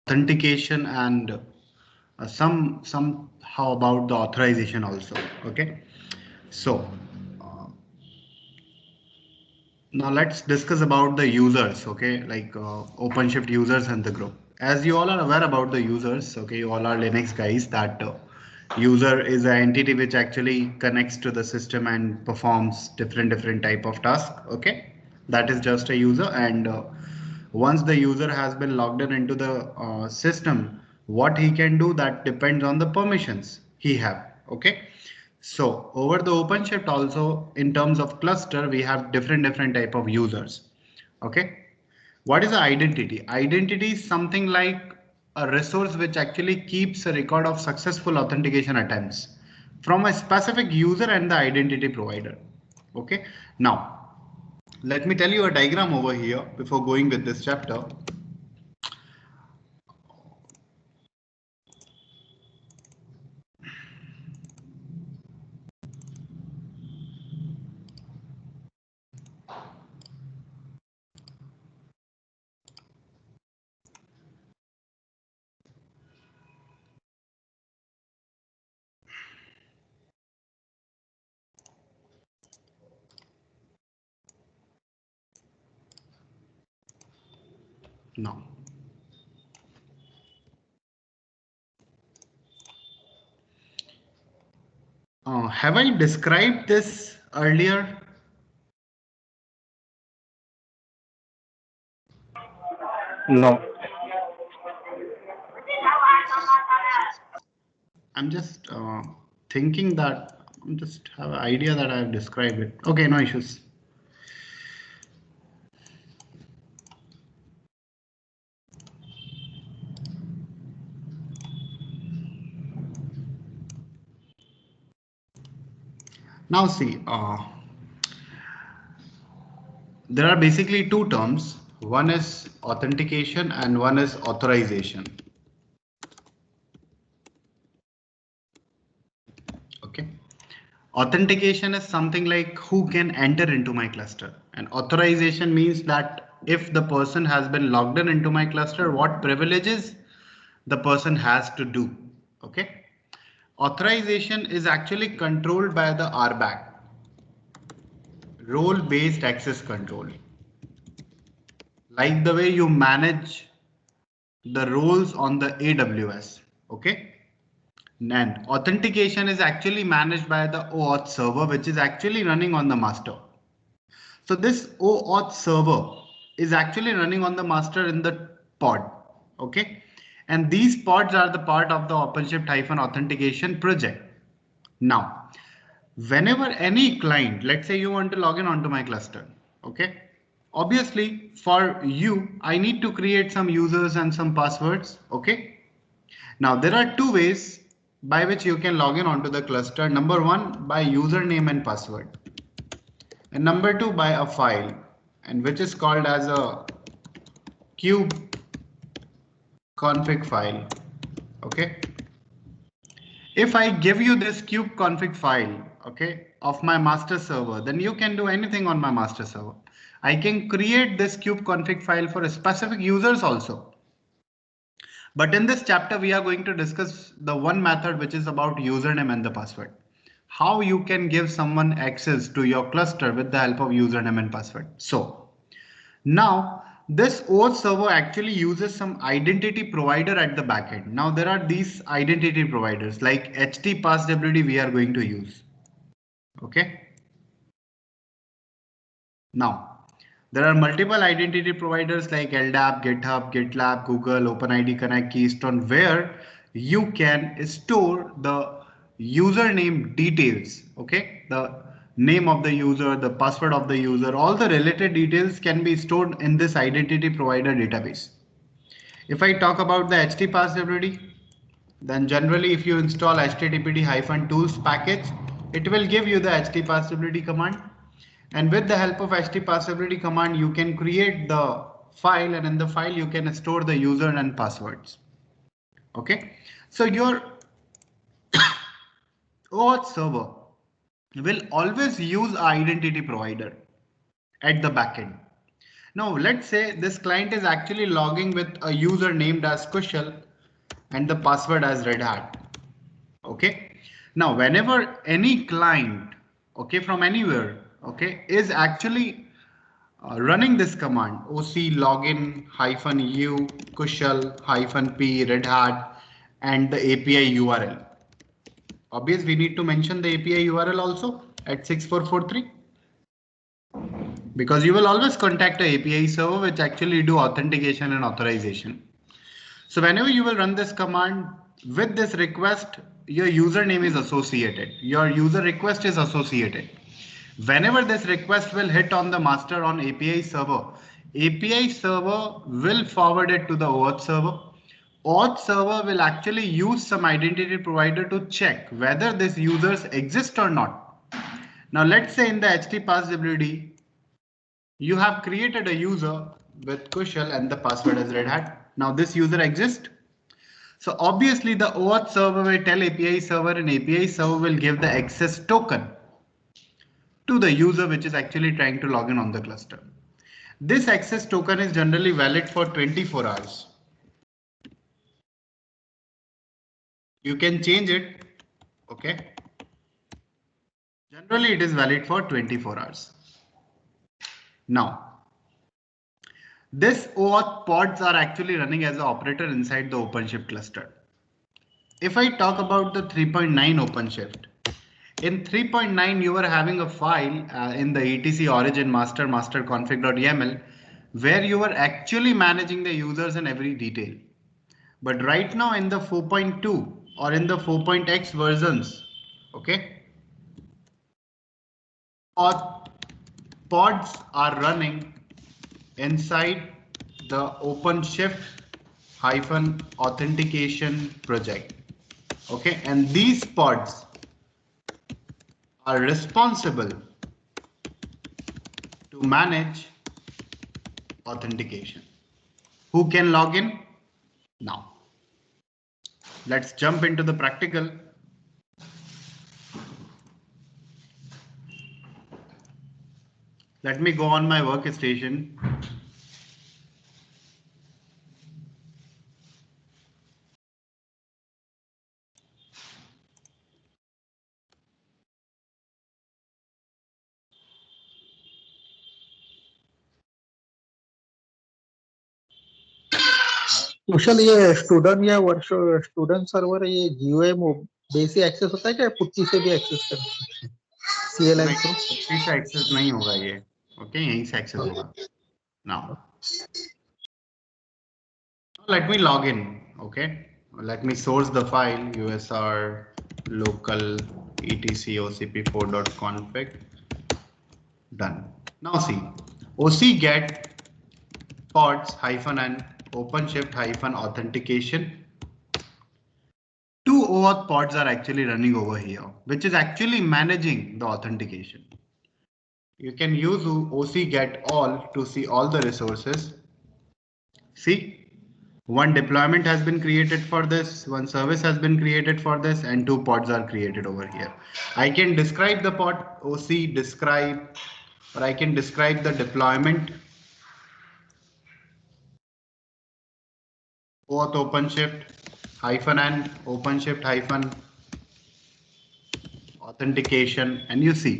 authentication and somehow about the authorization also. Okay, so now let's discuss about the users. Okay, like OpenShift users and the group. As you all are aware about the users, okay, you all are Linux guys. That user is an entity which actually connects to the system and performs different type of task. Okay, that is just a user, and once the user has been logged in into the system, what he can do, that depends on the permissions he have. Okay, so over the OpenShift also, in terms of cluster, we have different type of users. Okay, what is the identity? Identity is something like a resource which actually keeps a record of successful authentication attempts from a specific user and the identity provider. Okay, now let me tell you a diagram over here before going with this chapter. Now, have I described this earlier? No. I'm just thinking that I'm just have an idea that I've described it. Okay, no issues. Now see, there are basically two terms. One is authentication and one is authorization. Okay. Authentication is something like who can enter into my cluster, and authorization means that if the person has been logged in into my cluster, what privileges the person has to do. Okay. Authorization is actually controlled by the RBAC, role based access control, like the way you manage the roles on the AWS. Okay. And authentication is actually managed by the OAuth server, which is actually running on the master. So this OAuth server is actually running on the master in the pod. Okay. And these pods are the part of the OpenShift-authentication project. Now, whenever any client, let's say you want to log in onto my cluster. Okay. Obviously, for you, I need to create some users and some passwords. Okay. Now, there are two ways by which you can log in onto the cluster. Number one, by username and password. And number two, by a file, and which is called as a kube config file. Okay. If I give you this kube config file, okay, of my master server, then you can do anything on my master server. I can create this kube config file for specific users also. But in this chapter, we are going to discuss the one method which is about username and the password. How you can give someone access to your cluster with the help of username and password. So now this OAuth server actually uses some identity provider at the backend. Now there are these identity providers like HTPassWD we are going to use. Okay. Now, there are multiple identity providers like LDAP, GitHub, GitLab, Google, OpenID Connect, Keystone, where you can store the username details. Okay, the name of the user, the password of the user, all the related details can be stored in this identity provider database. If I talk about the HTPassWD, then generally if you install httpd-tools package, it will give you the httpassability command. And with the help of httpassability command, you can create the file, and in the file you can store the user and passwords. Okay. So your OAuth server will always use an identity provider at the backend. Now let's say this client is actually logging with a user named as Kushal and the password as Red Hat. Okay. Now whenever any client, okay, from anywhere, okay, is actually running this command oc login -u kushal -p red hat and the API URL. Obviously, we need to mention the API URL also at 6443 because you will always contact a API server which actually do authentication and authorization. So whenever you will run this command with this request, your username is associated. Your user request is associated. Whenever this request will hit on the master on API server will forward it to the OAuth server. OAuth server will actually use some identity provider to check whether these users exist or not. Now let's say in the HTPassWD, you have created a user with Kushal and the password is Red Hat. Now this user exists. So obviously the OAuth server will tell API server and API server will give the access token to the user which is actually trying to log in on the cluster. This access token is generally valid for 24 hours. You can change it. Okay. Generally it is valid for 24 hours. Now, this OAuth pods are actually running as an operator inside the OpenShift cluster. If I talk about the 3.9 OpenShift, in 3.9 you are having a file in the etc origin master config.yaml where you are actually managing the users in every detail. But right now in the 4.2 or in the 4.x versions, okay, pods are running inside the OpenShift hyphen authentication project. Okay, and these pods are responsible to manage authentication. Who can log in? Now, let's jump into the practical. Let me go on my workstation. कुशल ये student या वर्ष student server ये Goa base ही access होता है क्या putty से भी access कर सकते हैं सीएलएन नहीं, थ्रू पुट्टी से एक्सेस नहीं होगा ये. ओके, यहीं से एक्सेस होगा. Now, let me log in. Okay, let me source the file usr local etcocp4.config. Done. Now see, oc get pods -n OpenShift authentication. Two OAuth pods are actually running over here, which is actually managing the authentication. You can use oc get all to see all the resources. See, one deployment has been created for this, one service has been created for this, and two pods are created over here. I can describe the pod oc describe, or I can describe the deployment OAuth OpenShift -n OpenShift authentication, and you see.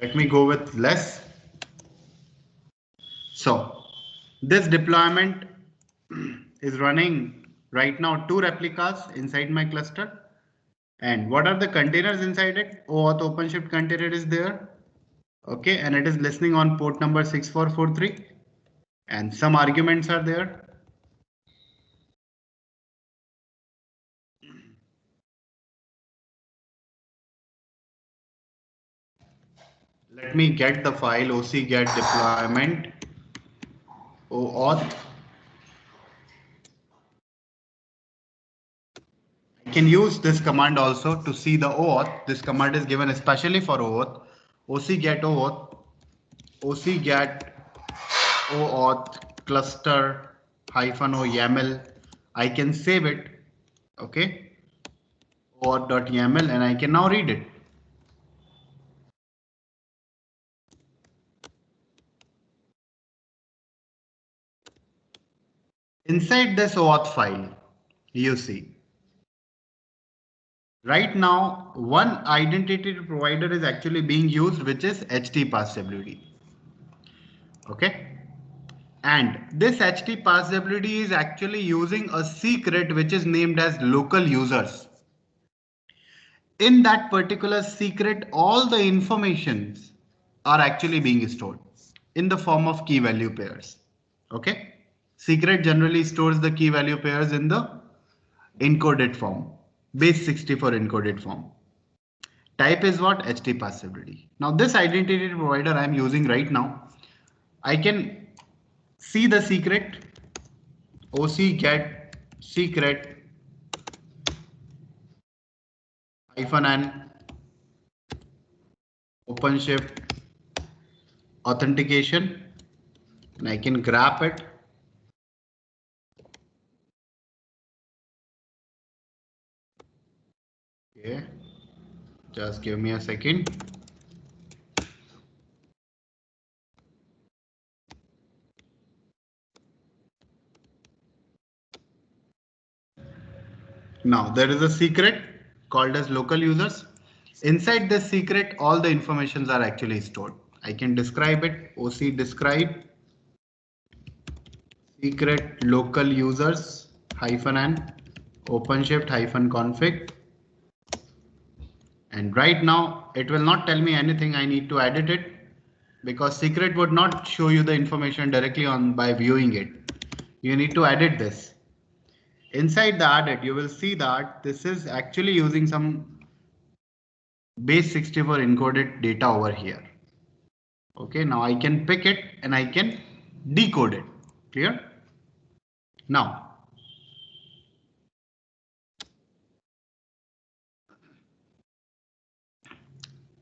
Let me go with less. So this deployment is running right now 2 replicas inside my cluster. And what are the containers inside it? OAuth OpenShift container is there. Okay, and it is listening on port number 6443. And some arguments are there. Let me get the file oc get deployment OAuth. I can use this command also to see the OAuth. This command is given especially for OAuth. oc get OAuth, oc get OAuth cluster -o YAML. I can save it. Okay, OAuth.yaml, and I can now read it. Inside this OAuth file, you see, right now, one identity provider is actually being used, which is HTPassWD. Okay. And this HTPassWD is actually using a secret which is named as local users. In that particular secret, all the informations are actually being stored in the form of key value pairs. Okay. Secret generally stores the key value pairs in the encoded form, base 64 encoded form. Type is what? HTPassWD. Now this identity provider I am using right now, I can see the secret OC get secret -n OpenShift authentication, and I can grab it. Okay, just give me a second. Now there is a secret called as local users. Inside this secret, all the informations are actually stored. I can describe it. OC describe secret local users -n OpenShift -config. And right now it will not tell me anything. I need to edit it because secret would not show you the information directly on by viewing it. You need to edit this. Inside the edit, you will see that this is actually using some base 64 encoded data over here. Okay, now I can pick it and I can decode it. Clear? Now,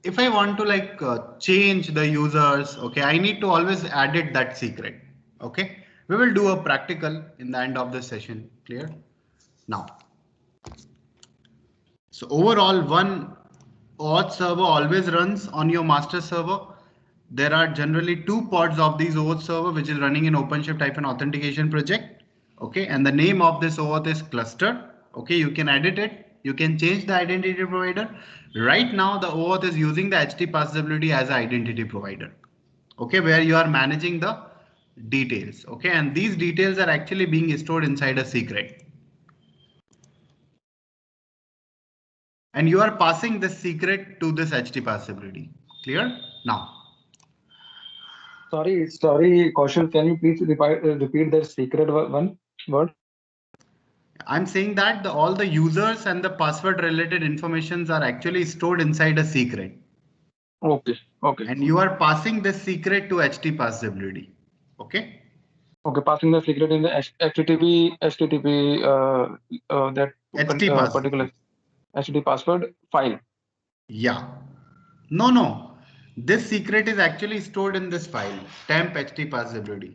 if I want to change the users, okay, I need to always edit that secret. Okay, we will do a practical in the end of the session. Clear? Now, so overall, one OAuth server always runs on your master server. There are generally two pods of these OAuth server, which is running in OpenShift-authentication project. Okay, and the name of this OAuth is cluster. Okay, you can edit it. You can change the identity provider. Right now, the OAuth is using the HTPassWD as an identity provider. Okay, where you are managing the details. Okay, and these details are actually being stored inside a secret. And you are passing this secret to this HTPassWD. Clear? Now. Sorry, Kaushal, can you please repeat that secret one word? I'm saying that all the users and the password related informations are actually stored inside a secret. Okay, okay. And you are passing this secret to HTPassWD. Okay. Okay, passing the secret in the HTTP that particular HTTP password file. Yeah. No. This secret is actually stored in this file, temp HTPassWD.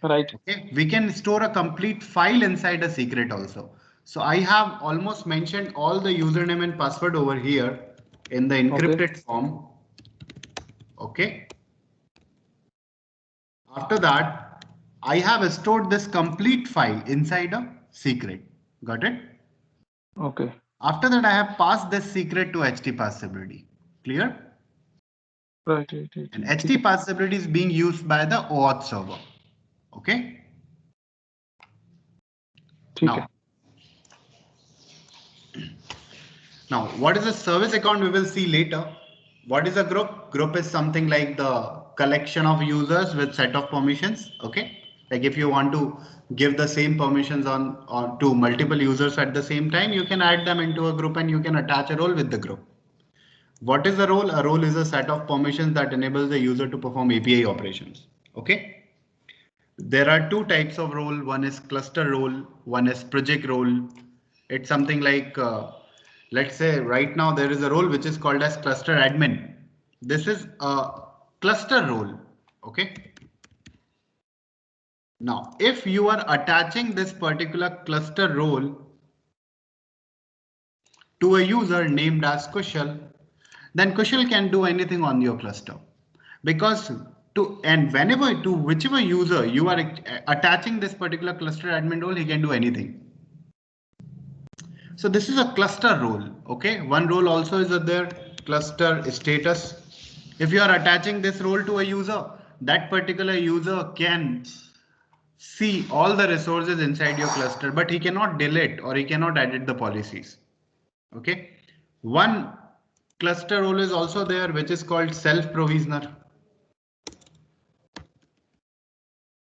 Right. Okay. We can store a complete file inside a secret also. So I have almost mentioned all the username and password over here in the encrypted form. Okay. After that, I have stored this complete file inside a secret. Got it? Okay. After that, I have passed this secret to HTPassWD. Clear? Right. And HTPassWD is being used by the OAuth server. Okay. Now, what is a service account? We will see later. What is a group? Group is something like the collection of users with set of permissions. Okay. Like if you want to give the same permissions on to multiple users at the same time, you can add them into a group and you can attach a role with the group. What is a role? A role is a set of permissions that enables the user to perform API operations. Okay. There are two types of role. One is cluster role. One is project role. It's something like, let's say right now there is a role which is called as cluster admin. This is a cluster role. Okay. Now, if you are attaching this particular cluster role to a user named as Kushal, then Kushal can do anything on your cluster because and whenever to whichever user you are attaching this particular cluster admin role, he can do anything. So this is a cluster role. Okay, one role also is there, cluster status. If you are attaching this role to a user, that particular user can see all the resources inside your cluster, but he cannot delete or he cannot edit the policies. Okay, one cluster role is also there, which is called self provisioner.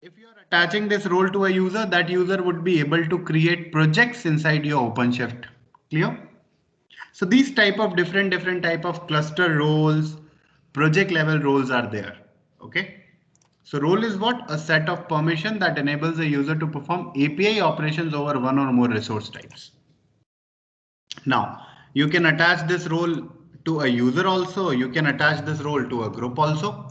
If you are attaching this role to a user, that user would be able to create projects inside your OpenShift. Clear? So these type of different type of cluster roles, project level roles are there. Okay. So role is what? A set of permission that enables a user to perform API operations over one or more resource types. Now you can attach this role to a user also. You can attach this role to a group also.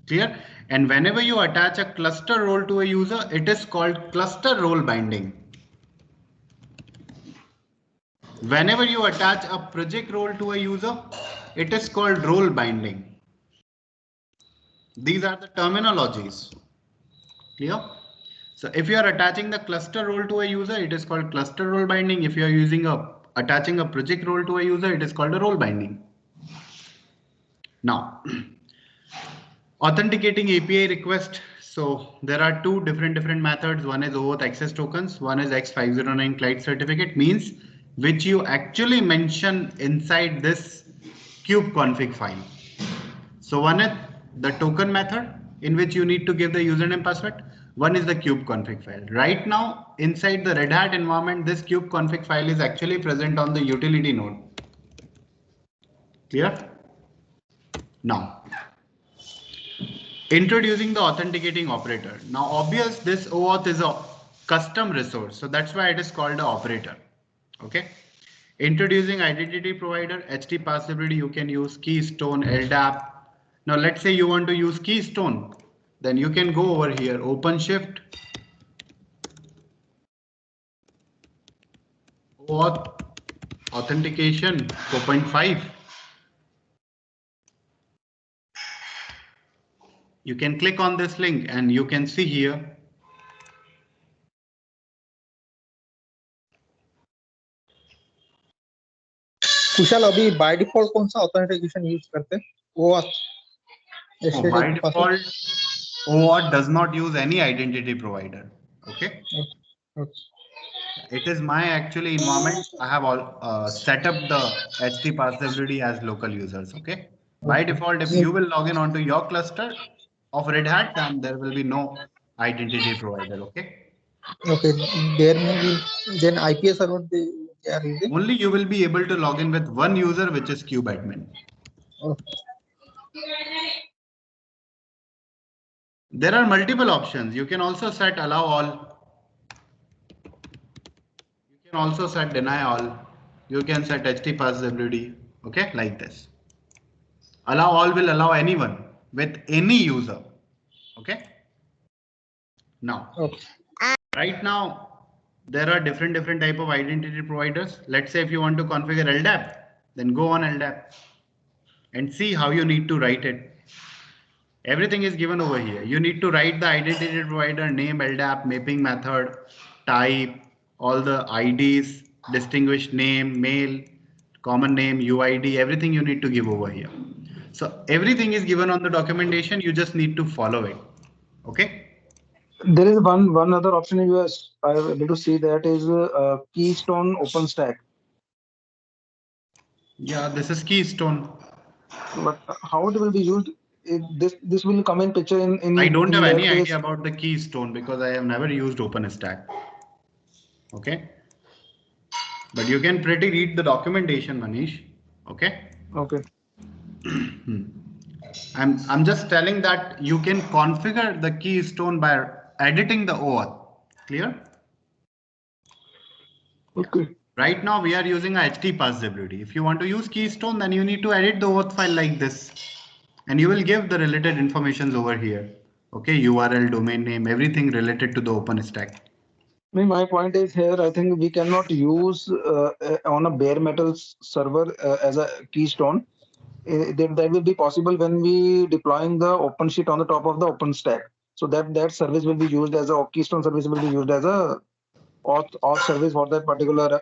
Clear? And whenever you attach a cluster role to a user, it is called cluster role binding. Whenever you attach a project role to a user, it is called role binding. These are the terminologies. Clear? So if you are attaching the cluster role to a user, it is called cluster role binding. If you are attaching a project role to a user, it is called a role binding. Now, authenticating API request. So there are two different methods. One is OAuth access tokens. One is X509 client certificate, means which you actually mention inside this kubeconfig file. So one is the token method in which you need to give the username password. One is the kubeconfig file. Right now inside the Red Hat environment, this kubeconfig file is actually present on the utility node. Clear? Now, introducing the authenticating operator. Now, obvious this OAuth is a custom resource, so that's why it is called an operator. Okay. Introducing identity provider, HT passability, you can use Keystone, LDAP. Now, let's say you want to use Keystone, then you can go over here, OpenShift, OAuth authentication 4.5. You can click on this link and you can see here. कुशल अभी by default कौन सा authentication use करते हैं? OAuth. So by default, OAuth does not use any identity provider. Okay. Okay. It is my actually environment. I have all set up the HT passability as local users. Okay. By default, if you will log in onto your cluster of Red Hat, then there will be no identity provider. Okay. Okay. There may be then IP server they are using. Only you will be able to log in with one user, which is kubeadmin. Okay. There are multiple options. You can also set allow all. You can also set deny all. You can set HT passability. Okay, like this. Allow all will allow anyone with any user. Okay. Now, right now, there are different type of identity providers. Let's say if you want to configure LDAP, then go on LDAP and see how you need to write it. Everything is given over here. You need to write the identity provider name, LDAP, mapping method, type, all the IDs, distinguished name, mail, common name, UID, everything you need to give over here. So everything is given on the documentation. You just need to follow it. Okay. There is one other option you are able to see, that is Keystone OpenStack. Yeah, this is Keystone. But how it will be used? This will come in picture in. I don't have any idea about the Keystone because I have never used OpenStack. Okay. But you can pretty read the documentation, Manish. Okay. Okay. I'm just telling that you can configure the Keystone by editing the OAuth. Clear? Okay. Right now we are using a HT passability. If you want to use Keystone, then you need to edit the OAuth file like this, and you will give the related informations over here. Okay, URL, domain name, everything related to the OpenStack. My point is here, I think we cannot use on a bare metal server as a Keystone. that will be possible when we deploying the OpenShift on the top of the OpenStack. So that service will be used as a Keystone service will be used as a auth service for that particular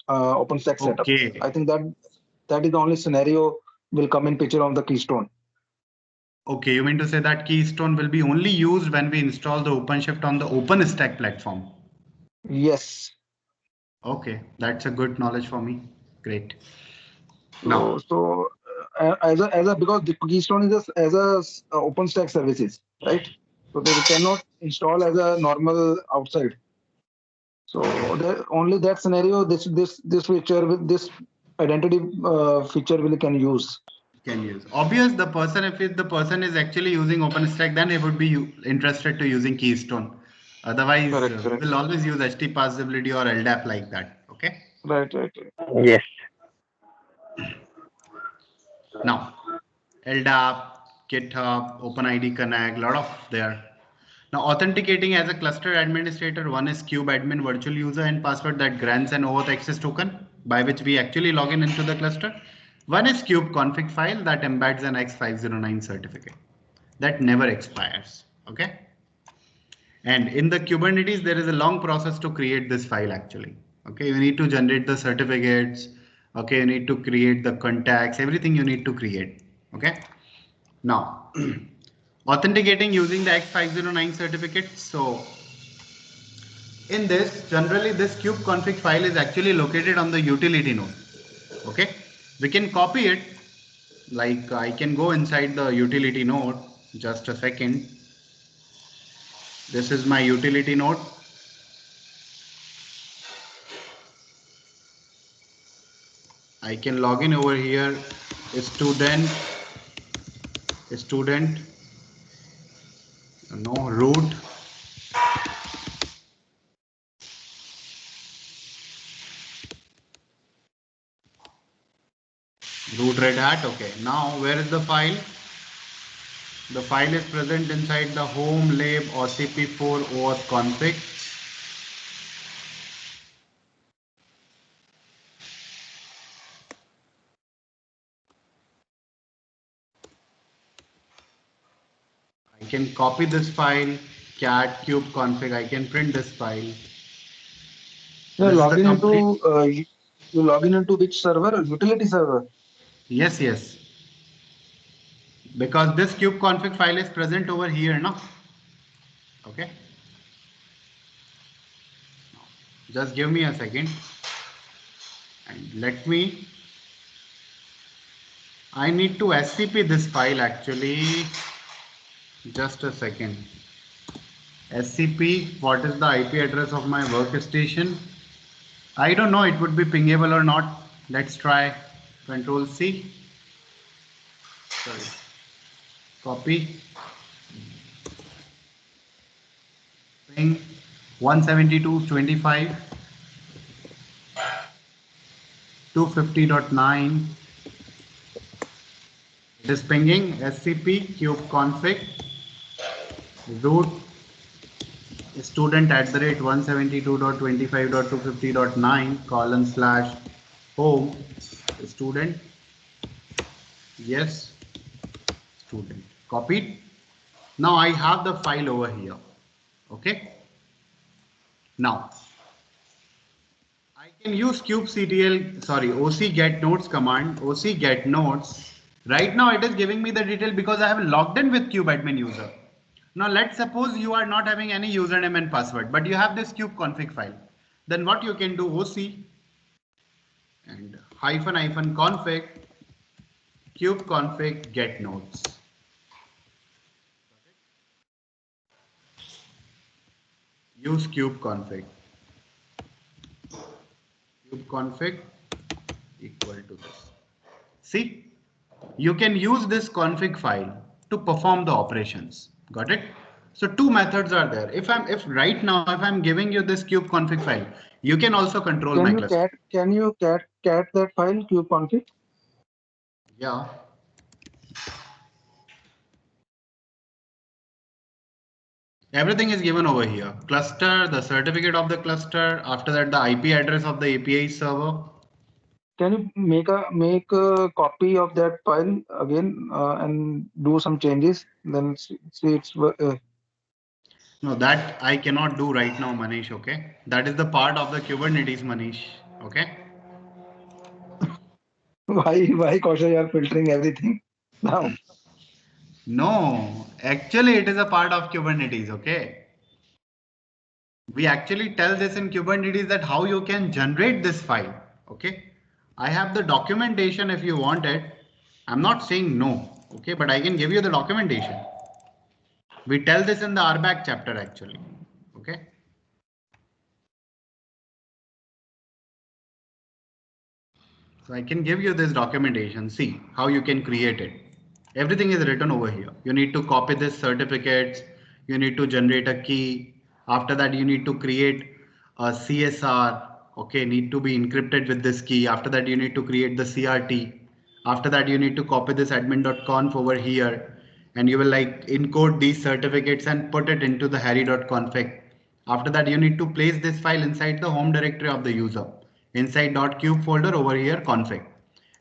OpenStack setup. Okay. I think that is the only scenario will come in picture of the Keystone. Okay, you mean to say that Keystone will be only used when we install the OpenShift on the OpenStack platform? Yes. Okay, that's a good knowledge for me. Great. So Now, as a because the Keystone is as a OpenStack services, right? So they cannot install as a normal outside. So only that scenario this feature with this identity feature will can use. can use. Obvious, the person, if the person is actually using OpenStack, then he would be interested to using Keystone. Otherwise, Correct, we correct. will always use HT passability or LDAP like that. Okay. Right, right, right. Yes. Now, LDAP, GitHub, OpenID Connect, lot of there. Now, authenticating as a cluster administrator, one is kubeadmin virtual user and password that grants an OAuth access token by which we actually log in into the cluster. One is kubeconfig file that embeds an X509 certificate that never expires. Okay. And in the Kubernetes, there is a long process to create this file actually. Okay, you need to generate the certificates. Okay, you need to create the contacts, everything you need to create. Okay. Now, authenticating using the X509 certificate. So in this, generally this kubeconfig file is actually located on the utility node. Okay, we can copy it. Like I can go inside the utility node. Just a second. This is my utility node. I can log in over here. Student, no root. Root Red Hat. Okay. Now where is the file? The file is present inside the home lib OCP4 OAuth config. I can copy this file, cat kube config. I can print this file. You This is the login complete. into you login into which server? Utility server. Yes, yes. Because this kube config file is present over here now. Okay. Just give me a second and let me. I need to SCP this file actually. Just a second. SCP, what is the IP address of my workstation? I don't know, it would be pingable or not. Let's try Control C. Sorry. Copy. Ping 172.25 250.9. It is pinging SCP kubeconfig root student at the rate 172.25.250.9 / student. Yes, student. Copied. Now I have the file over here. Okay. Now I can use kubectl, sorry, OC get nodes command, OC get nodes. Right now it is giving me the detail because I have logged in with kubeadmin user. Now let's suppose you are not having any username and password, but you have this kubeconfig file. Then what you can do, OC and hyphen config kubeconfig get nodes. Use kubeconfig. Kubeconfig equal to this. See, you can use this config file to perform the operations. Got it? So two methods are there. If right now if I'm giving you this kubeconfig file, you can also control my cluster. Can you cat that file kubeconfig? Yeah. Everything is given over here. Cluster, the certificate of the cluster, after that the IP address of the API server. can you make a copy of that file again and do some changes? Then see it's No, that I cannot do right now, Manish. Okay, that is the part of the Kubernetes, Manish. Okay. why Kausha, you are filtering everything now. No, actually, it is a part of Kubernetes. Okay. We actually tell this in Kubernetes that how you can generate this file. Okay. I have the documentation if you want it. I'm not saying no. Okay. But I can give you the documentation. We tell this in the RBAC chapter actually. Okay. So I can give you this documentation. See how you can create it. Everything is written over here. You need to copy this certificates. You need to generate a key. After that, you need to create a CSR. Okay, need to be encrypted with this key. After that, you need to create the CRT. After that, you need to copy this admin.conf over here. And you will like encode these certificates and put it into the harry.config. After that, you need to place this file inside the home directory of the user inside .cube folder over here config.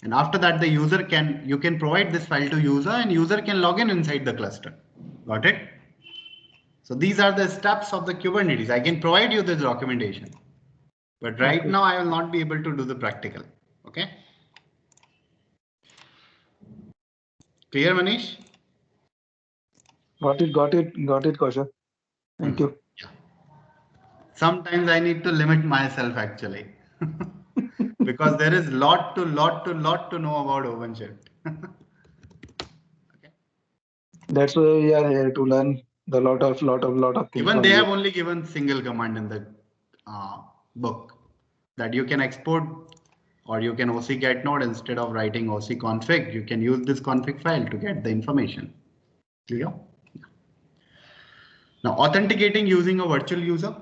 And after that, the user you can provide this file to user and user can log in inside the cluster. Got it? So these are the steps of the Kubernetes. I can provide you this documentation, but right Okay. now I will not be able to do the practical. Okay. Clear, Manish? Got it, Kausha. Thank you. Yeah. Sometimes I need to limit myself actually because there is lot to know about OpenShift. Okay. That's why we are here to learn the lot of things Even from they have you. only given single command in the book that you can export or you can OC get node instead of writing OC config. You can use this config file to get the information. Clear? Now authenticating using a virtual user.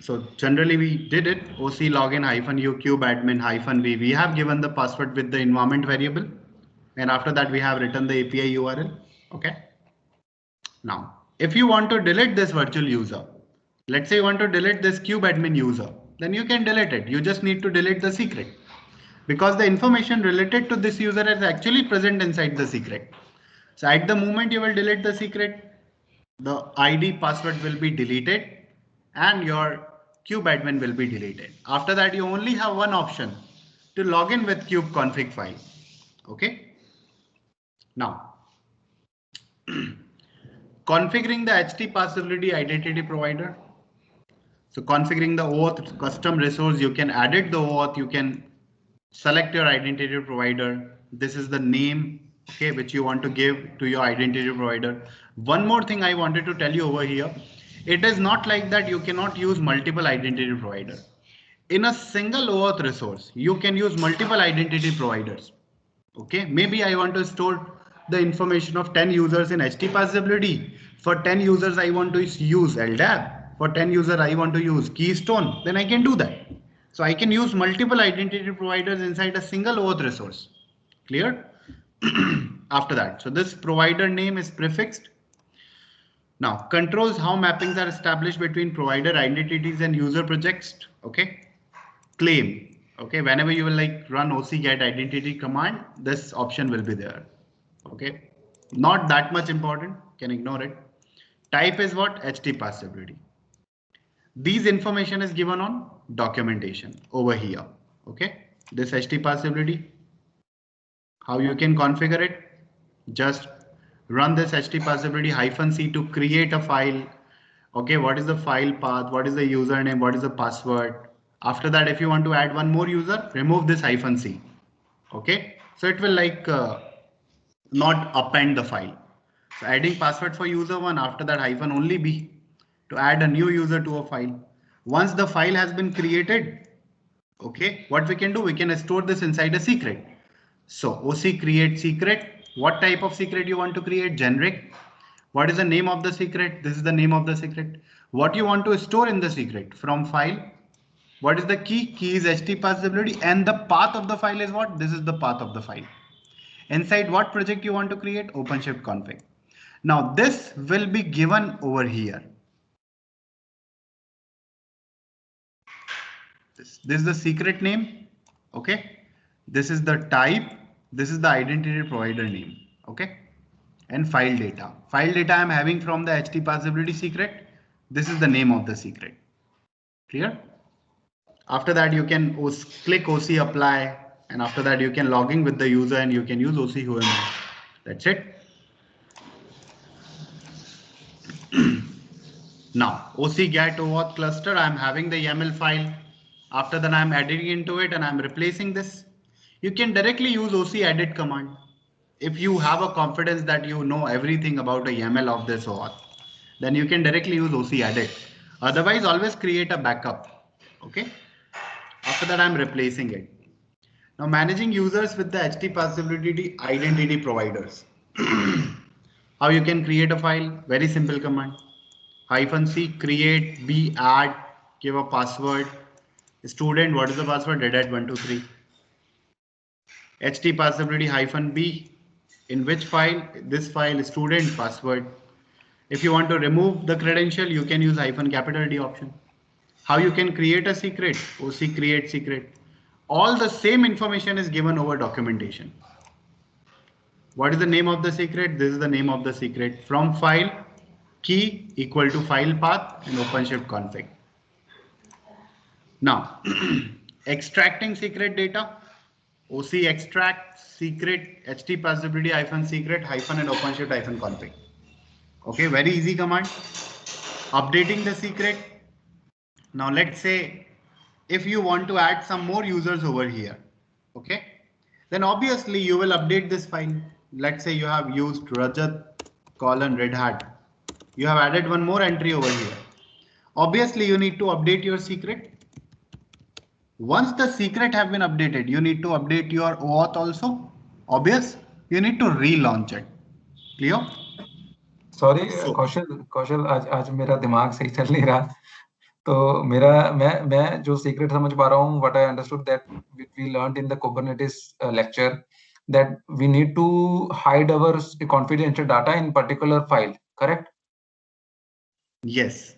So generally we did it OC login -u cube admin -v. We have given the password with the environment variable. And after that we have written the API URL. Okay. Now, if you want to delete this virtual user, let's say you want to delete this cube admin user, then you can delete it. You just need to delete the secret because the information related to this user is actually present inside the secret. So at the moment you will delete the secret, the ID password will be deleted and your cube admin will be deleted. After that, you only have one option to log in with cube config file. Okay. Now, configuring the HT passability identity provider. So configuring the OAuth custom resource, you can edit the OAuth, you can select your identity provider. This is the name, okay, which you want to give to your identity provider. One more thing I wanted to tell you over here. It is not like that you cannot use multiple identity provider. In a single OAuth resource, you can use multiple identity providers. Okay, maybe I want to store the information of 10 users in HT passability. For 10 users, I want to use LDAP. For 10 users, I want to use Keystone. Then I can do that. So I can use multiple identity providers inside a single OAuth resource. Clear? After that, so this provider name is prefixed. Now, controls how mappings are established between provider identities and user projects. Okay. Claim. Okay. Whenever you will like run OC get identity command, this option will be there. Okay. Not that much important. Can ignore it. Type is what? HT passability. These information is given on documentation over here. Okay. This HT passability. How you can configure it? Just run this HT passability -c to create a file. Okay, what is the file path? What is the username? What is the password? After that, if you want to add one more user, remove this -c. Okay, so it will like not append the file. So adding password for user one, after that hyphen only B to add a new user to a file. Once the file has been created, okay, what we can do, we can store this inside a secret. So OC create secret. What type of secret you want to create? Generic. What is the name of the secret? This is the name of the secret. What you want to store in the secret from file? What is the key? Key is HT passability and the path of the file is what? This is the path of the file. Inside what project you want to create? OpenShift config. Now this will be given over here. This is the secret name. Okay. This is the type. This is the identity provider name. Okay. And file data. File data I'm having from the HT passability secret. This is the name of the secret. Clear? After that, you can click OC apply, and after that, you can log in with the user and you can use OC UML. That's it. Now, OC get OAuth cluster, I'm having the YAML file. After that, I'm adding into it and I'm replacing this. You can directly use OC edit command. If you have a confidence that you know everything about a YAML of this OAuth, then you can directly use OC edit. Otherwise, always create a backup. Okay. After that, I'm replacing it. Now, managing users with the HT passability identity providers. How you can create a file? Very simple command. -c create b add, give a password. Student, what is the password? Dedat123. HT passability -b. In which file? This file, student password. If you want to remove the credential, you can use -D option. How you can create a secret? OC create secret. All the same information is given over documentation. What is the name of the secret? This is the name of the secret. From file, key equal to file path and OpenShift config. Now, extracting secret data, OC extract secret HT passability -secret and OpenShift config. Okay, very easy command. Updating the secret. Now let's say if you want to add some more users over here, okay, then obviously you will update this file. Let's say you have used Rajat Red Hat. You have added one more entry over here. Obviously you need to update your secret. Once the secret have been updated, you need to update your OAuth also. Obvious, you need to relaunch it. Clear? Sorry, कौशल आज मेरा दिमाग सही चल नहीं रहा. तो मैं जो सीक्रेट समझ पा रहा हूँ, what I understood that we learned in the Kubernetes lecture that we need to hide our confidential data in particular file, correct? Yes.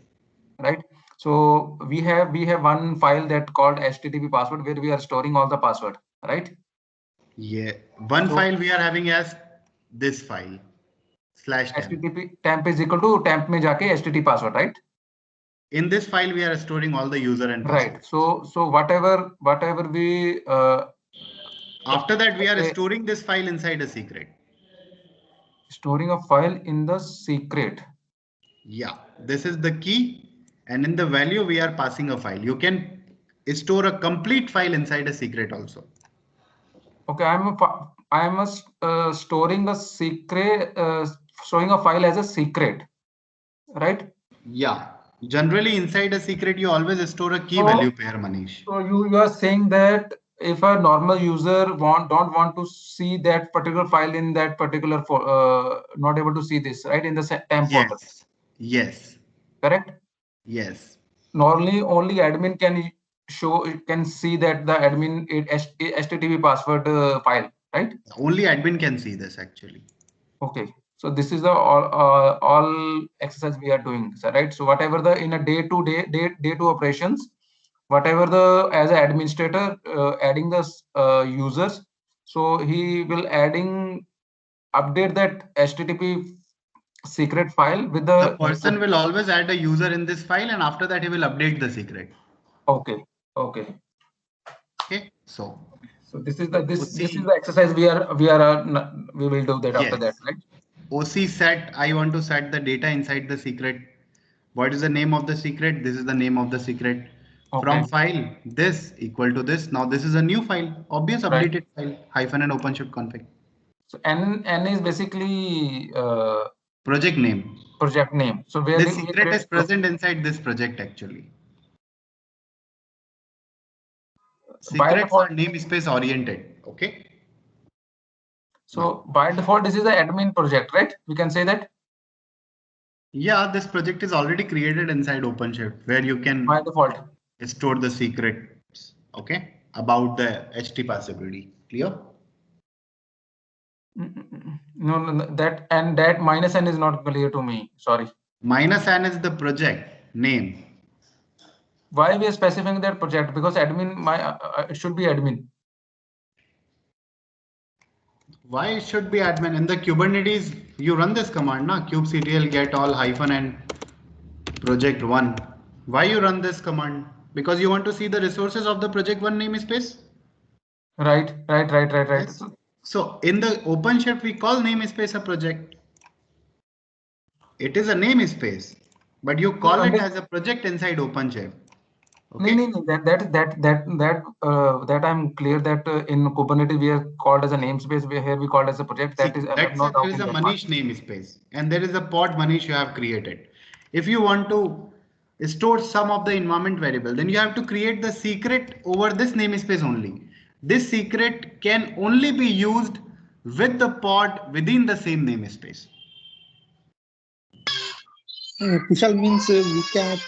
Right. So we have one file that called HTTP password where we are storing all the password, right? Yeah. One file we are having as this file /temp. HTTP temp is equal to temp में जाके HTTP password, right? In this file, we are storing all the user and password. Right. So whatever we after that, we are storing this file inside a secret. Storing a file in the secret. Yeah, this is the key, and in the value we are passing a file. You can store a complete file inside a secret also. Okay, I'm storing a secret, showing a file as a secret, right? Yeah. Generally, inside a secret, you always store a key value pair, Manish. So you are saying that if a normal user don't want to see that particular file in that particular not able to see this, right, in the temp folder. Yes. Correct. Yes. Normally, only admin can see that the admin HTTP password file, right? Only admin can see this actually. Okay. So this is the all exercise we are doing, right? So whatever the in a day to operations, whatever the as an administrator adding the users, so he will update that HTTP secret file with the person will always add a user in this file, and after that he will update the secret. Okay. So this is the exercise we will do that. Yes. After that, right? OC set, I want to set the data inside the secret. What is the name of the secret? This is the name of the secret. Okay. From file, this equal to this. Now this is a new file, obvious updated file, - and OpenShift config. So N is basically project name. So where the secret is present inside this project actually. Secrets are namespace oriented. Okay. So by default, this is the admin project, right? We can say that. Yeah, this project is already created inside OpenShift where you can by default store the secrets. Okay, about the HT passability. Clear? No, that -n is not clear to me. Sorry. -n is the project name. Why we are specifying that project? Because admin, it should be admin. Why it should be admin? In the Kubernetes, you run this command, na? kubectl get all hyphen and project one. Why you run this command? Because you want to see the resources of the project one namespace. Right. Yes. So in the OpenShift, we call namespace a project. It is a namespace, but you call it as a project inside OpenShift. Okay. No, that I'm clear that in Kubernetes we are called as a namespace. Here we called as a project. That is, Let's say there is a Manish namespace and there is a pod Manish you have created. If you want to store some of the environment variable, then you have to create the secret over this namespace only. This secret can only be used with the pod within the same namespace. Kushal means we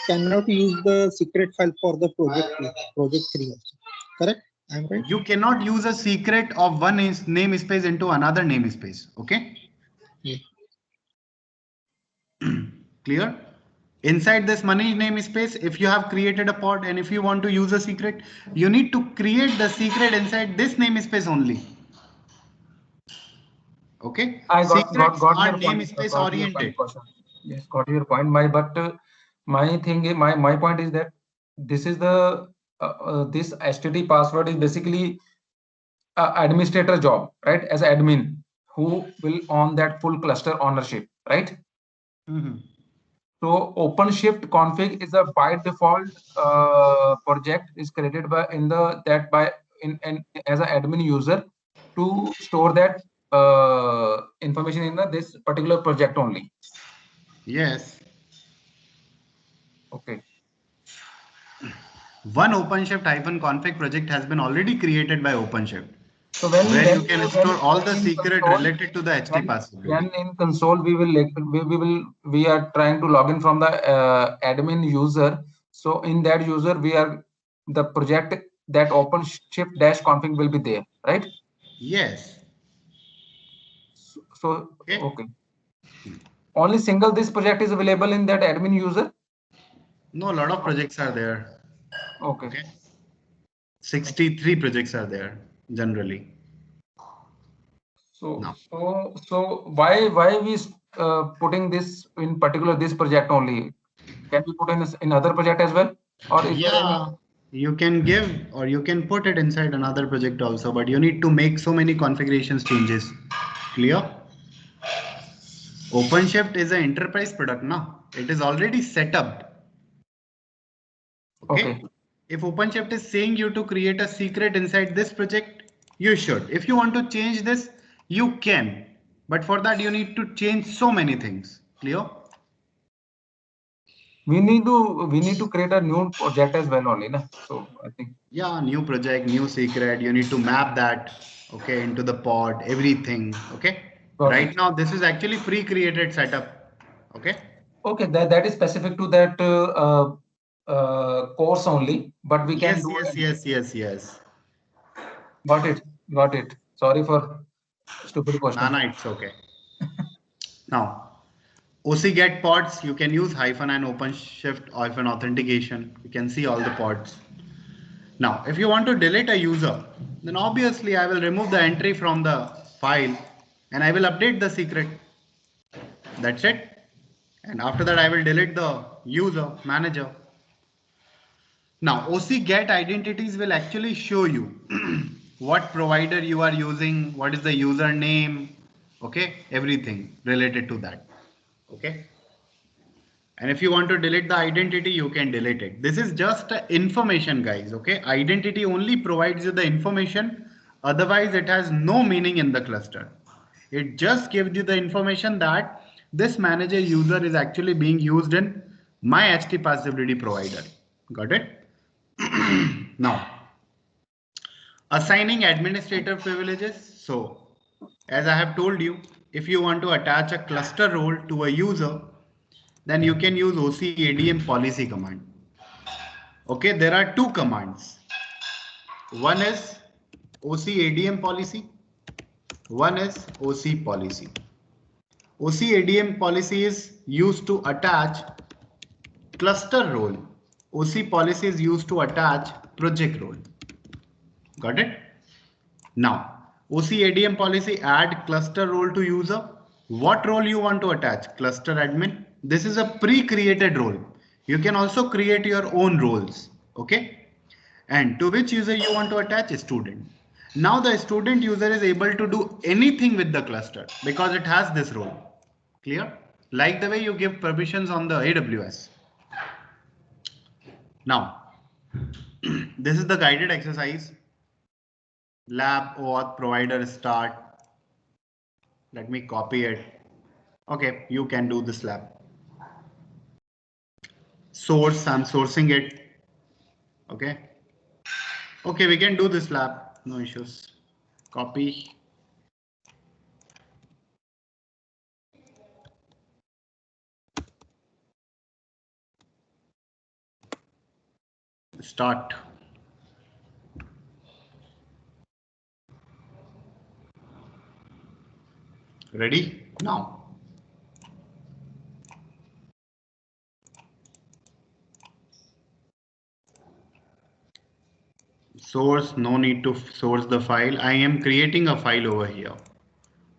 cannot use the secret file for the project 3 also. Correct? I'm right? You cannot use a secret of one namespace into another namespace. Okay? Yeah. Clear? Inside this money namespace, if you have created a pod and if you want to use a secret, you need to create the secret inside this namespace only. Okay? I got your namespace oriented. Yes, got your point. My point is that this is the this STD password is basically administrator job, right? As admin who will own that full cluster ownership, right? Mm-hmm. So OpenShift config is a by default project is created by as an admin user to store that information in this particular project only. Yes. Okay. One OpenShift -config project has been already created by OpenShift. So where you can store all the secret related to the HT password. When in console we are trying to log in from the admin user. So in that user the project that OpenShift -config will be there, right? Yes. So okay. Only single this project is available in that admin user? No, a lot of projects are there. Okay. 63 projects are there generally. So why we putting this in particular this project only? Can we put in other project as well? Or is you can give or you can put it inside another project also, but you need to make so many configurations changes. Clear? OpenShift is an enterprise product now. It is already set up. Okay. If OpenShift is saying you to create a secret inside this project, you should. If you want to change this, you can. But for that, you need to change so many things. Clear? We need to create a new project as well only, na? So I think. Yeah, new project, new secret. You need to map that, okay, into the pod, everything. Okay. Right now, this is actually pre-created setup. Okay. Okay, that is specific to that course only, but we can do. Yes. Got it. Sorry for stupid question. No, it's okay. Now, OC get pods, you can use hyphen and OpenShift hyphen authentication. You can see all the pods. Now, if you want to delete a user, then obviously I will remove the entry from the file and I will update the secret. That's it. And after that, I will delete the user manager. Now, OC get identities will actually show you what provider you are using, what is the username, okay, everything related to that. Okay. And if you want to delete the identity, you can delete it. This is just information, guys. Okay. Identity only provides you the information. Otherwise, it has no meaning in the cluster. It just gives you the information that this manager user is actually being used in my HT passability provider. Got it? Now, assigning administrator privileges. So, as I have told you, if you want to attach a cluster role to a user, then you can use OCADM policy command. Okay, there are two commands. One is OCADM policy. One is OC policy. OCADM policy is used to attach cluster role. OC policy is used to attach project role. Got it? Now, OC ADM policy, add cluster role to user. What role you want to attach? Cluster admin. This is a pre-created role. You can also create your own roles. Okay. And to which user you want to attach? A student. Now the student user is able to do anything with the cluster because it has this role. Clear? Like the way you give permissions on the AWS. Now, this is the guided exercise. Lab, auth, provider, start. Let me copy it. Okay, you can do this lab. Source, I'm sourcing it. Okay. Okay, we can do this lab. No issues. Copy. Start. Ready? Now. Source, no need to source the file. I am creating a file over here.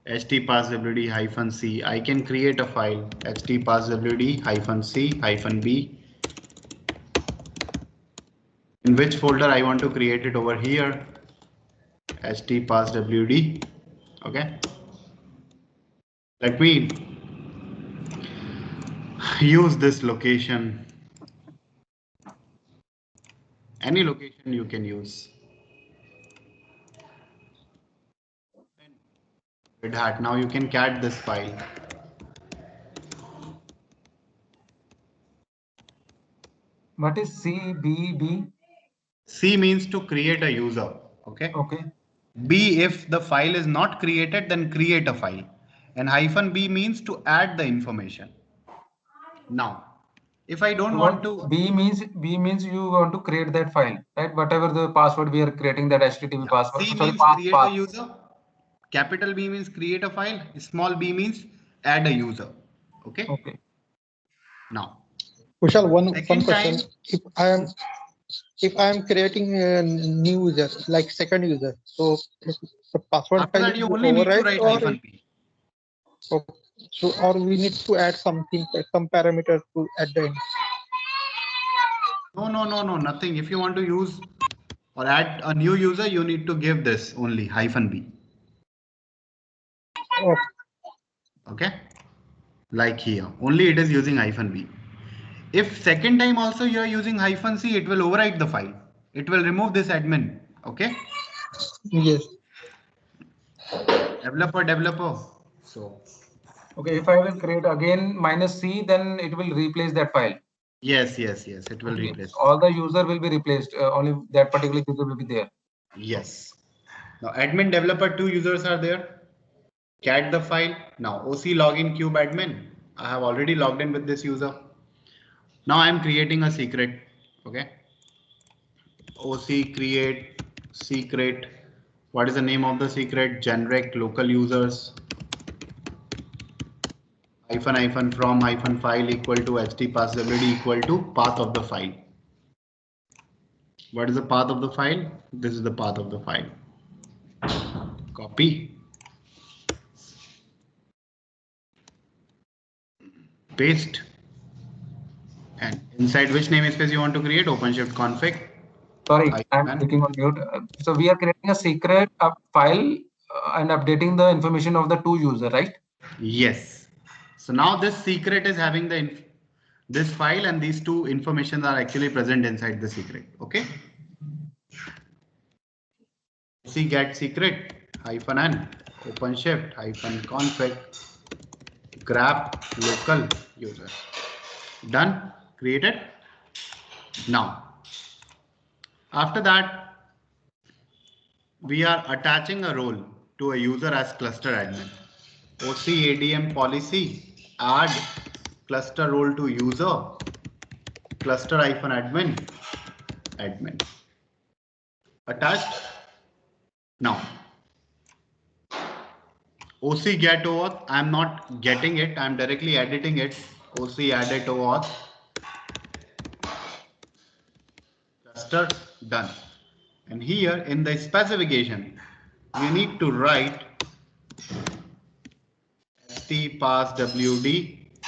htpasswd-c. I can create a file htpasswd-c-b. In which folder I want to create it over here? htpasswd. Okay. Let me use this location. Any location you can use. Red Hat. Now you can cat this file. What is CBB? C means to create a user. Okay. Okay. B, if the file is not created, then create a file. And -b means to add the information. Now, if I don't want to. B means you want to create that file, right? Whatever the password we are creating, that HTTP password. C Sorry, means create a user. Capital B means create a file. Small b means add a user. Okay. Okay. Now, Kushal, one question. Time, If I am creating a new user, like second user, so the password after file that you only need to write -b. So, or we need to add something, some parameter to add the end. No, nothing. If you want to use or add a new user, you need to give this only -b. Oh. Okay. Like here, only it is using -b. If second time also you are using -c, it will overwrite the file. It will remove this admin. Okay. Yes. Developer. So. Okay, if I will create again -c, then it will replace that file. Yes. It will replace. All the user will be replaced. Only that particular user will be there. Yes. Now admin developer, 2 users are there. Cat the file. Now OC login cube admin. I have already logged in with this user. Now I am creating a secret. Okay. OC create secret. What is the name of the secret? Generic local users. --from -file equal to htpasswd equal to path of the file. What is the path of the file? This is the path of the file. Copy. Paste. And inside which namespace you want to create? OpenShift config. Sorry, I'm clicking on mute. So we are creating a secret file and updating the information of the 2 user, right? Yes. So now this secret is having this file, and these 2 information are actually present inside the secret. Okay. See get secret -n OpenShift -config grab local user. Done. Created. Now, after that, we are attaching a role to a user as cluster admin. OC ADM policy, add cluster role to user, cluster -admin, admin. Attached. Now, OC get OAuth. I'm not getting it. I'm directly editing it. OC added OAuth. Cluster done. And here in the specification, you need to write st pass wd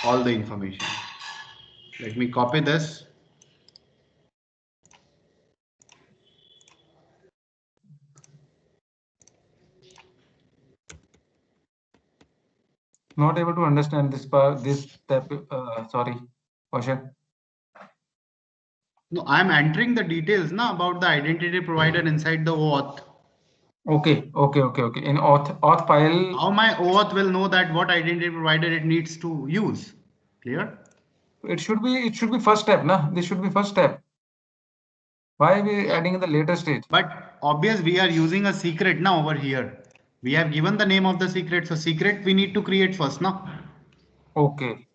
all the information. Let me copy this. Not able to understand this part. This step. Sorry, Kaushal. No, I'm entering the details now about the identity provider inside the OAuth. Okay. In auth file. How my OAuth will know that what identity provider it needs to use? Clear? It should be first step, na? This should be first step. Why are we adding in the later stage? But obvious we are using a secret now over here. We have given the name of the secret. So secret we need to create first now. Okay.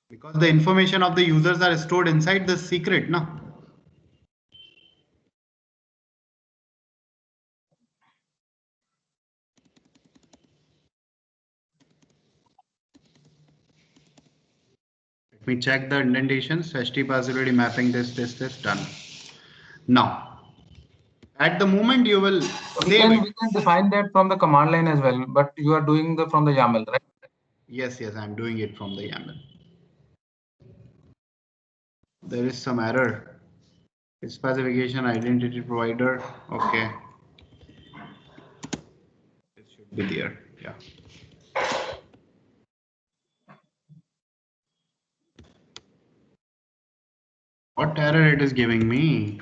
Because the information of the users are stored inside the secret now. Let me check the indentations. HTTP already mapping this, done. Now, at the moment you will We save can it. define that from the command line as well, but you are doing from the YAML, right? Yes, I'm doing it from the YAML. There is some error. Specification identity provider. Okay. It should be there. Yeah. What error it is giving me?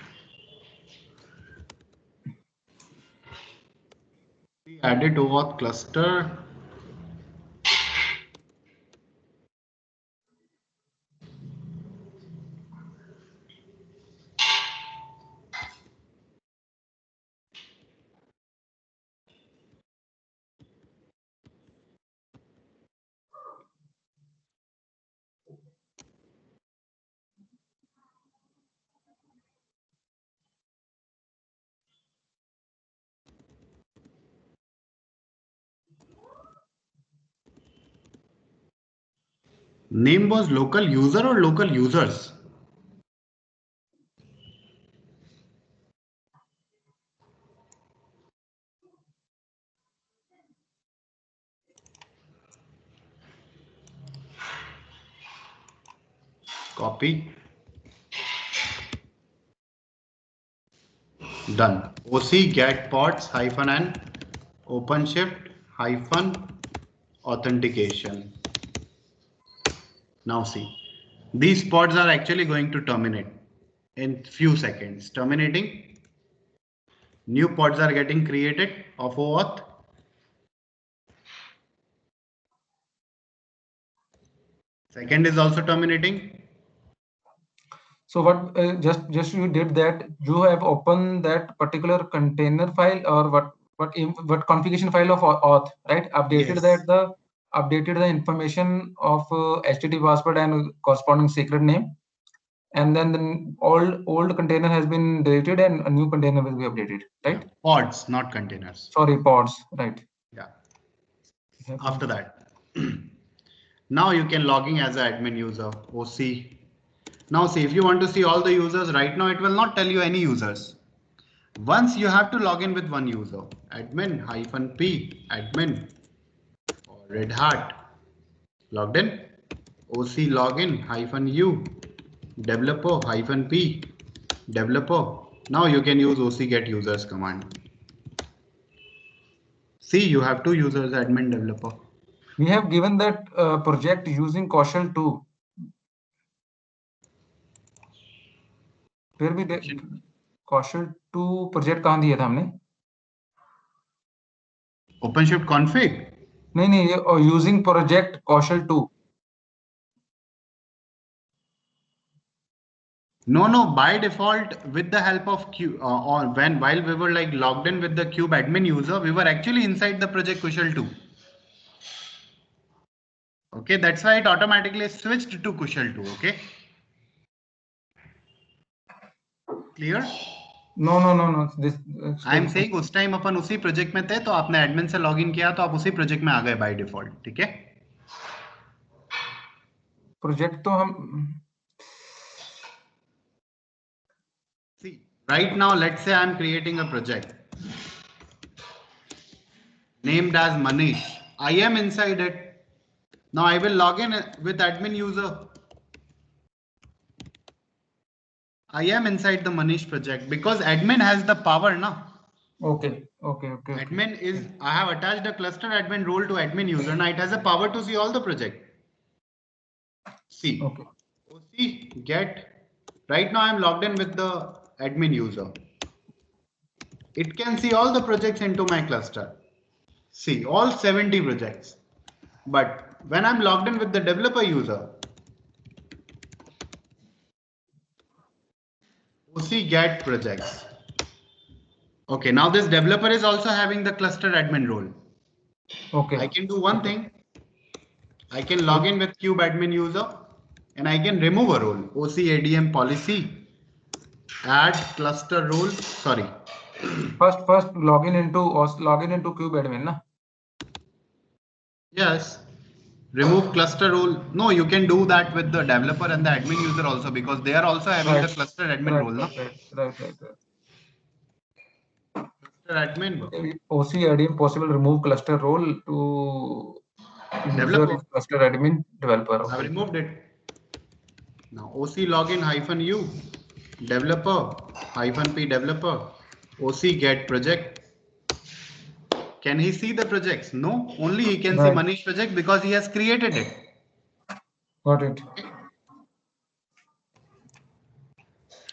We added OAuth cluster. Name was local user or local users? Copy. Done. OC get pods -n OpenShift -authentication. Now see, these pods are actually going to terminate in few seconds. Terminating. New pods are getting created of OAuth. Second is also terminating. So what just you did that, you have opened that particular container file or what configuration file of auth, right? Updated Yes. updated the information of HTTP password and corresponding secret name, and then the old container has been deleted and a new container will be updated, right? Yeah. Pods, not containers. Sorry, pods, right? Yeah. After that, now you can log in as an admin user. OC. Now see, if you want to see all the users right now, it will not tell you any users. Once you have to log in with one user, admin -p, admin or Red Hat, logged in, OC login -u, developer -p, developer. Now you can use OC get users command. See, you have two users, admin, developer. We have given that project using Kaushal 2. फिर भी Kaushal 2 project कहाँ दिया था हमने? OpenShift config. नहीं using project Kaushal 2. No, by default, with the help of Cube, or while we were like logged in with the Cube admin user, we were actually inside the project Kushal 2. Okay, that's why it automatically switched to Kushal 2. Okay, clear? No. This. I am saying उस time अपन उसी project में थे, तो आपने admin से login किया तो आप उसी प्रोजेक्ट में आ गए बाय डिफॉल्ट. ठीक है? प्रोजेक्ट तो हम See, right now, let's say I'm creating a project. named as Manish. I am inside it. Now I will log in with admin user. I am inside the Manish project because admin has the power now. Okay. Admin is, I have attached a cluster admin role to admin user. Now it has a power to see all the project. See, Okay. OC get, right now I'm logged in with the admin user. It can see all the projects into my cluster. See, all 70 projects. But when I'm logged in with the developer user, OC get projects. Okay, now this developer is also having the cluster admin role. Okay. I can do one thing. I can log in with Cube admin user and I can remove a role. OC ADM policy, add cluster role. Sorry. First login into Cube admin, na? Yes. Remove cluster role. No, you can do that with the developer and the admin user also because they are also having the cluster admin role. No? Right. Cluster admin. OC ADM possible remove cluster role to Developer. user is cluster admin developer. I've Okay. removed it. Now OC login -u developer -p developer OC get project. Can he see the projects? No, only he can see Manish project because he has created it. Got it.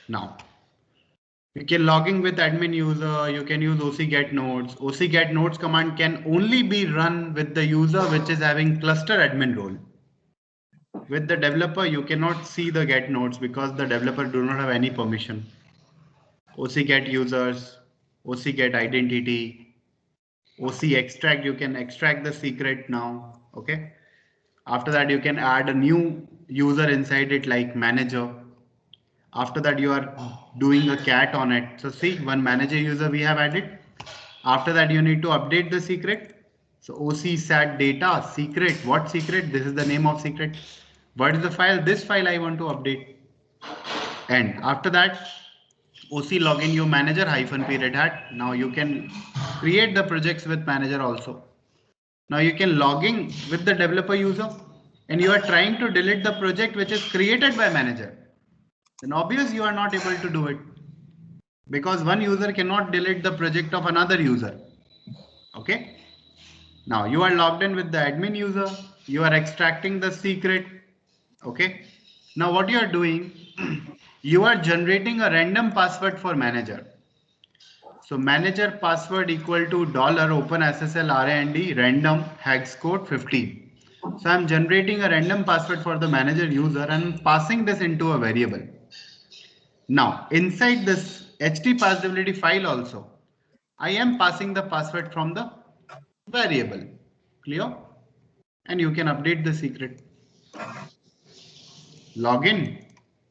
Now you can logging with admin user. You can use OC get nodes. OC get nodes command can only be run with the user which is having cluster admin role. With the developer, you cannot see the get nodes because the developer do not have any permission. OC get users, OC get identity, OC extract, you can extract the secret now. Okay. After that, you can add a new user inside it like manager. After that, you are doing a cat on it. So see, one manager user we have added. After that, you need to update the secret. So OC sat data secret. What secret? This is the name of secret. What is the file? This file I want to update. And after that, OC login your manager -p Red Hat. Now you can create the projects with manager also. Now you can logging with the developer user and you are trying to delete the project which is created by manager. Then obviously you are not able to do it because one user cannot delete the project of another user. Okay. Now you are logged in with the admin user. You are extracting the secret. Okay. Now what you are doing, you are generating a random password for manager. So manager password equal to $OpenSSL RAND random hex code 15. So I'm generating a random password for the manager user and passing this into a variable. Now inside this HT passability file also, I am passing the password from the variable. Clear? And you can update the secret. Login.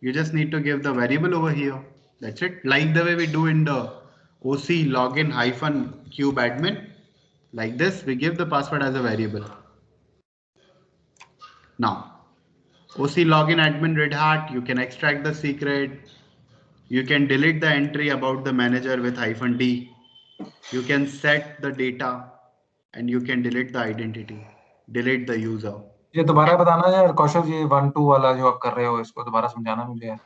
You just need to give the variable over here. That's it. Like the way we do in the OC login -cube admin. Like this, we give the password as a variable. Now, OC login admin Red Hat, you can extract the secret. You can delete the entry about the manager with -d. You can set the data and you can delete the identity, delete the user. ये दोबारा बताना यार कौशल, ये 1-2 वाला जो आप कर रहे हो इसको दोबारा समझाना मुझे यार.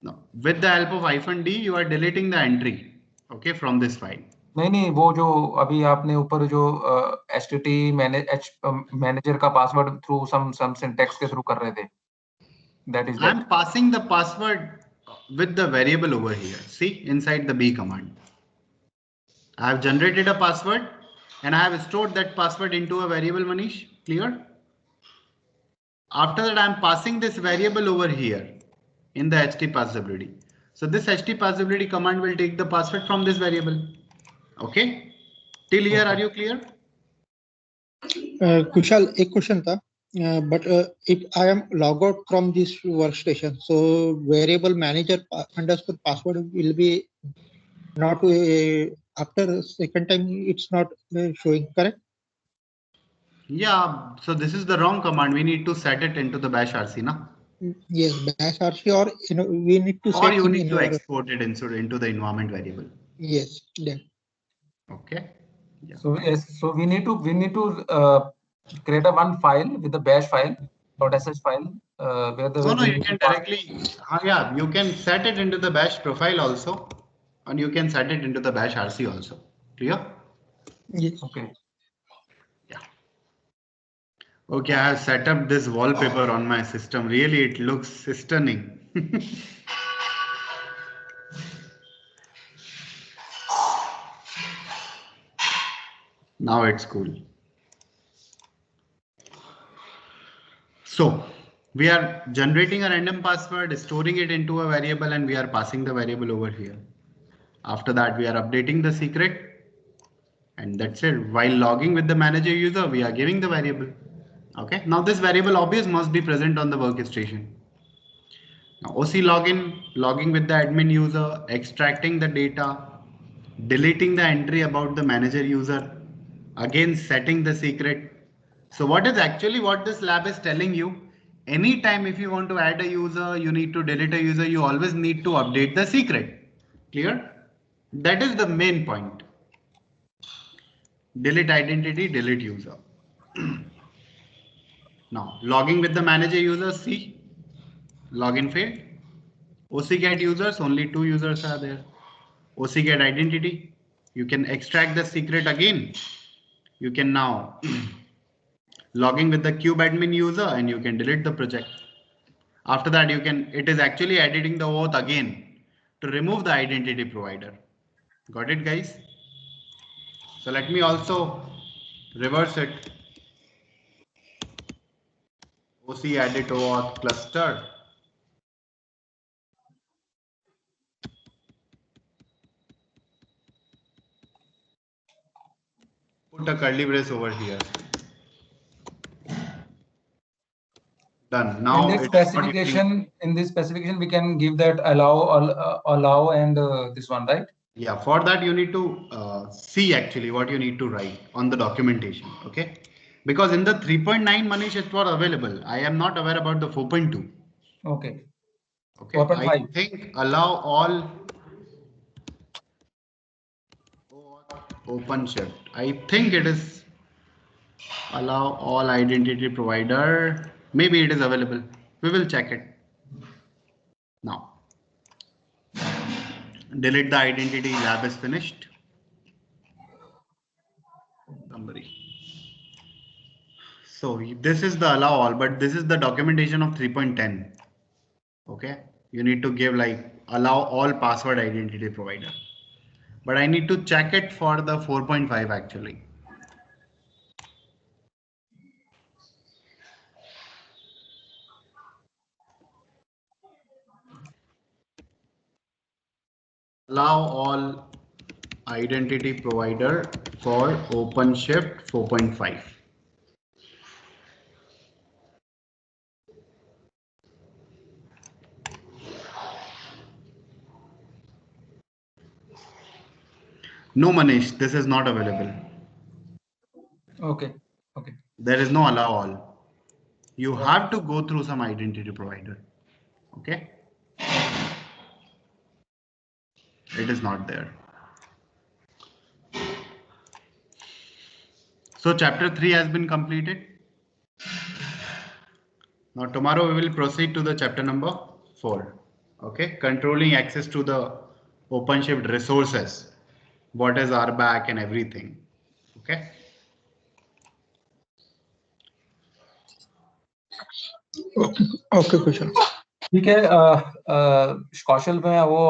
No, with the help of -d, you are deleting the entry, okay, from this file. नहीं वो जो अभी आपने ऊपर जो HTTP मैनेजर का पासवर्ड थ्रू सम सिंटैक्स के थ्रू कर रहे थे. That is that. I'm passing the password with the variable over here. See, inside the B command. I have generated a password and I have stored that password into a variable, Manish. Clear? After that, I'm passing this variable over here in the HT passability. So this HT passability command will take the password from this variable. Okay. Till here, are you clear? Kushal, a question था. But if I am logged out from this workstation, so variable manager underscore password will be not after second time it's not showing, correct? Yeah. So this is the wrong command. We need to set it into the bash RC, na? Yes, bash RC, or we need to or set you in need to our, export it into the environment variable. yes, that. Okay. Yeah. So yes, so we need to create a one file with the bash file .sh file where the No, you can directly, yeah, you can set it into the bash profile also, and you can set it into the bash RC also. Clear? Yes. Okay. Yeah. Okay, I have set up this wallpaper on my system. Really, it looks stunning. Now it's cool. So we are generating a random password, storing it into a variable, and we are passing the variable over here. After that, we are updating the secret, and that's it. While logging with the manager user, we are giving the variable. Okay. Now this variable obvious must be present on the workstation. Now OC login, logging with the admin user, extracting the data, deleting the entry about the manager user, again setting the secret. So what this lab is telling you, anytime if you want to add a user, you need to delete a user, you always need to update the secret. Clear? That is the main point. Delete identity, delete user. Now logging with the manager user, see, login failed. OC get users, only 2 users are there. OC get identity, you can extract the secret again. You can now logging with the cube admin user and you can delete the project. After that, it is actually editing the oath again to remove the identity provider. Got it, guys? So let me also reverse it. OC edit OAuth cluster. Put a curly brace over here. Done. Now in this specification, we can give that allow and this one, right? Yeah, for that you need to see actually what you need to write on the documentation. Okay. Because in the 3.9 Manish it was available. I am not aware about the 4.2. Okay. Okay. 4.5. I think allow all OpenShift. I think it is allow all identity provider. Maybe it is available. We will check it. Now, delete the identity. Lab is finished. Summary. So this is the allow all, but this is the documentation of 3.10. Okay. You need to give like allow all password identity provider. But I need to check it for the 4.5 actually. Allow all identity provider for OpenShift 4.5. No, Manish, this is not available. Okay. Okay. There is no allow all. You have to go through some identity provider. Okay. It is not there. So chapter 3 has been completed. Now tomorrow we will proceed to the chapter number 4. Okay. Controlling access to the OpenShift resources. What is RBAC and everything. Okay. Okay, Kushal. ठीक है कौशल में वो